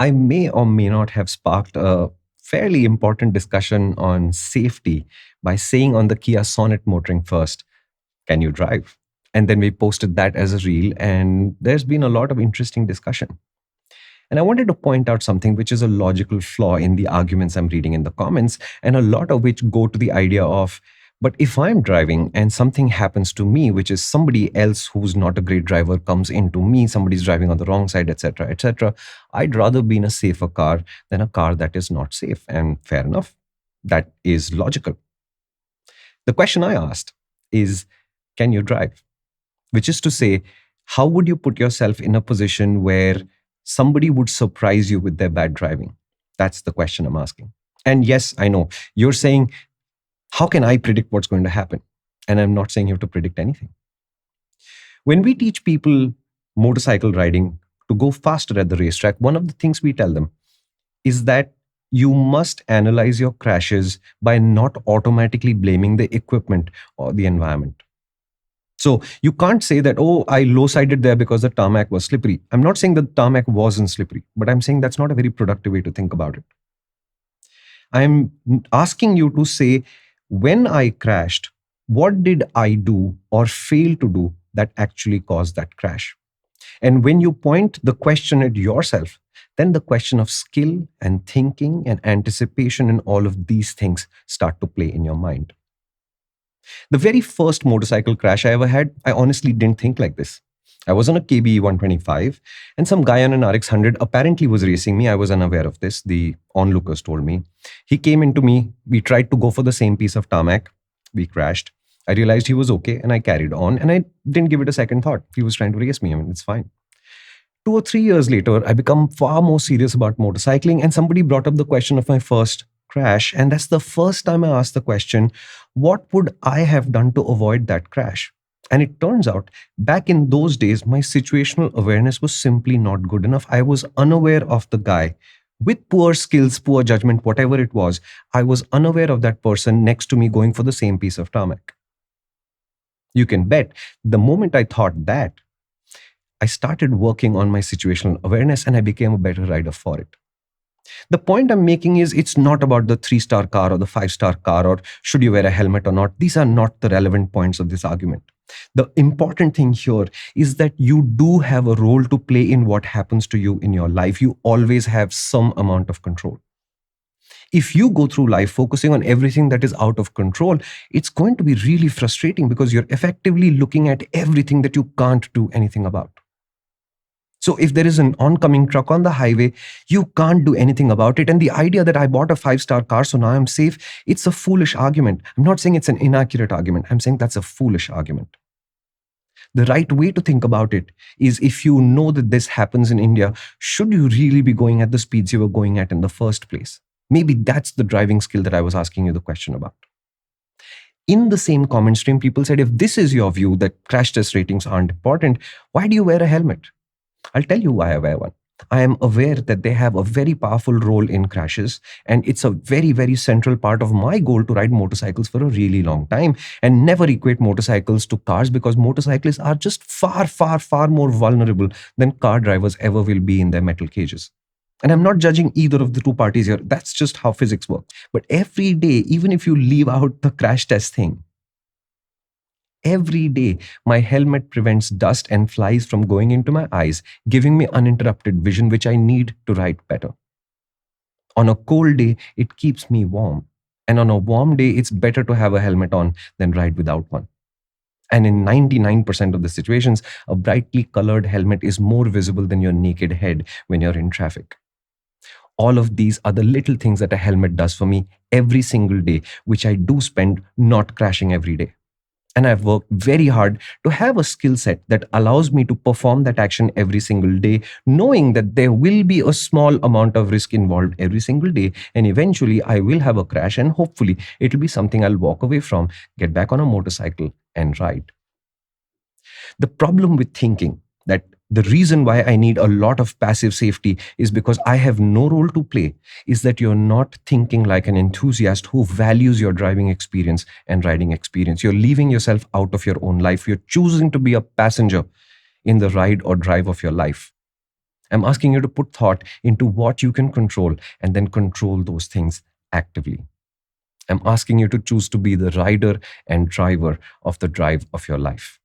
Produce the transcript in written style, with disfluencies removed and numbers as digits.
I may or may not have sparked a fairly important discussion on safety by saying on the Kia Sonet motoring first, can you drive? And then we posted that as a reel, and there's been a lot of interesting discussion. And I wanted to point out something which is a logical flaw in the arguments I'm reading in the comments, and a lot of which go to the idea of, but if I'm driving and something happens to me, which is somebody else who's not a great driver comes into me, somebody's driving on the wrong side, etc., etc., I'd rather be in a safer car than a car that is not safe. And fair enough. That is logical. The question I asked is, can you drive? Which is to say, how would you put yourself in a position where somebody would surprise you with their bad driving? That's the question I'm asking. And yes, I know you're saying, how can I predict what's going to happen? And I'm not saying you have to predict anything. When we teach people motorcycle riding to go faster at the racetrack, one of the things we tell them is that you must analyze your crashes by not automatically blaming the equipment or the environment. So you can't say that, oh, I low-sided there because the tarmac was slippery. I'm not saying the tarmac wasn't slippery, but I'm saying that's not a very productive way to think about it. I'm asking you to say, when I crashed, what did I do or fail to do that actually caused that crash? And when you point the question at yourself, then the question of skill and thinking and anticipation and all of these things start to play in your mind. The very first motorcycle crash I ever had, I honestly didn't think like this. I was on a KBE 125 and some guy on an RX 100 apparently was racing me. I was unaware of this. The onlookers told me. He came into me. We tried to go for the same piece of tarmac. We crashed. I realized he was okay and I carried on and I didn't give it a second thought. He was trying to race me. I mean, it's fine. 2 or 3 years later, I become far more serious about motorcycling and somebody brought up the question of my first crash. And that's the first time I asked the question, what would I have done to avoid that crash? And it turns out, back in those days, my situational awareness was simply not good enough. I was unaware of the guy with poor skills, poor judgment, whatever it was. I was unaware of that person next to me going for the same piece of tarmac. You can bet the moment I thought that, I started working on my situational awareness and I became a better rider for it. The point I'm making is it's not about the 3-star car or the 5-star car or should you wear a helmet or not. These are not the relevant points of this argument. The important thing here is that you do have a role to play in what happens to you in your life. You always have some amount of control. If you go through life focusing on everything that is out of control, it's going to be really frustrating because you're effectively looking at everything that you can't do anything about. So if there is an oncoming truck on the highway, you can't do anything about it. And the idea that I bought a 5-star car, so now I'm safe, it's a foolish argument. I'm not saying it's an inaccurate argument. I'm saying that's a foolish argument. The right way to think about it is, if you know that this happens in India, should you really be going at the speeds you were going at in the first place? Maybe that's the driving skill that I was asking you the question about. In the same comment stream, people said, if this is your view that crash test ratings aren't important, why do you wear a helmet? I'll tell you why I wear one. I am aware that they have a very powerful role in crashes, and it's a very, very central part of my goal to ride motorcycles for a really long time and never equate motorcycles to cars, because motorcyclists are just far, far, far more vulnerable than car drivers ever will be in their metal cages. And I'm not judging either of the two parties here. That's just how physics works. But every day, even if you leave out the crash test thing, every day, my helmet prevents dust and flies from going into my eyes, giving me uninterrupted vision, which I need to ride better. On a cold day, it keeps me warm. And on a warm day, it's better to have a helmet on than ride without one. And in 99% of the situations, a brightly colored helmet is more visible than your naked head when you're in traffic. All of these are the little things that a helmet does for me every single day, which I do spend not crashing every day. And I've worked very hard to have a skill set that allows me to perform that action every single day, knowing that there will be a small amount of risk involved every single day. And eventually I will have a crash, and hopefully it'll be something I'll walk away from, get back on a motorcycle and ride. The problem with thinking that the reason why I need a lot of passive safety is because I have no role to play is that you're not thinking like an enthusiast who values your driving experience and riding experience. You're leaving yourself out of your own life. You're choosing to be a passenger in the ride or drive of your life. I'm asking you to put thought into what you can control and then control those things actively. I'm asking you to choose to be the rider and driver of the drive of your life.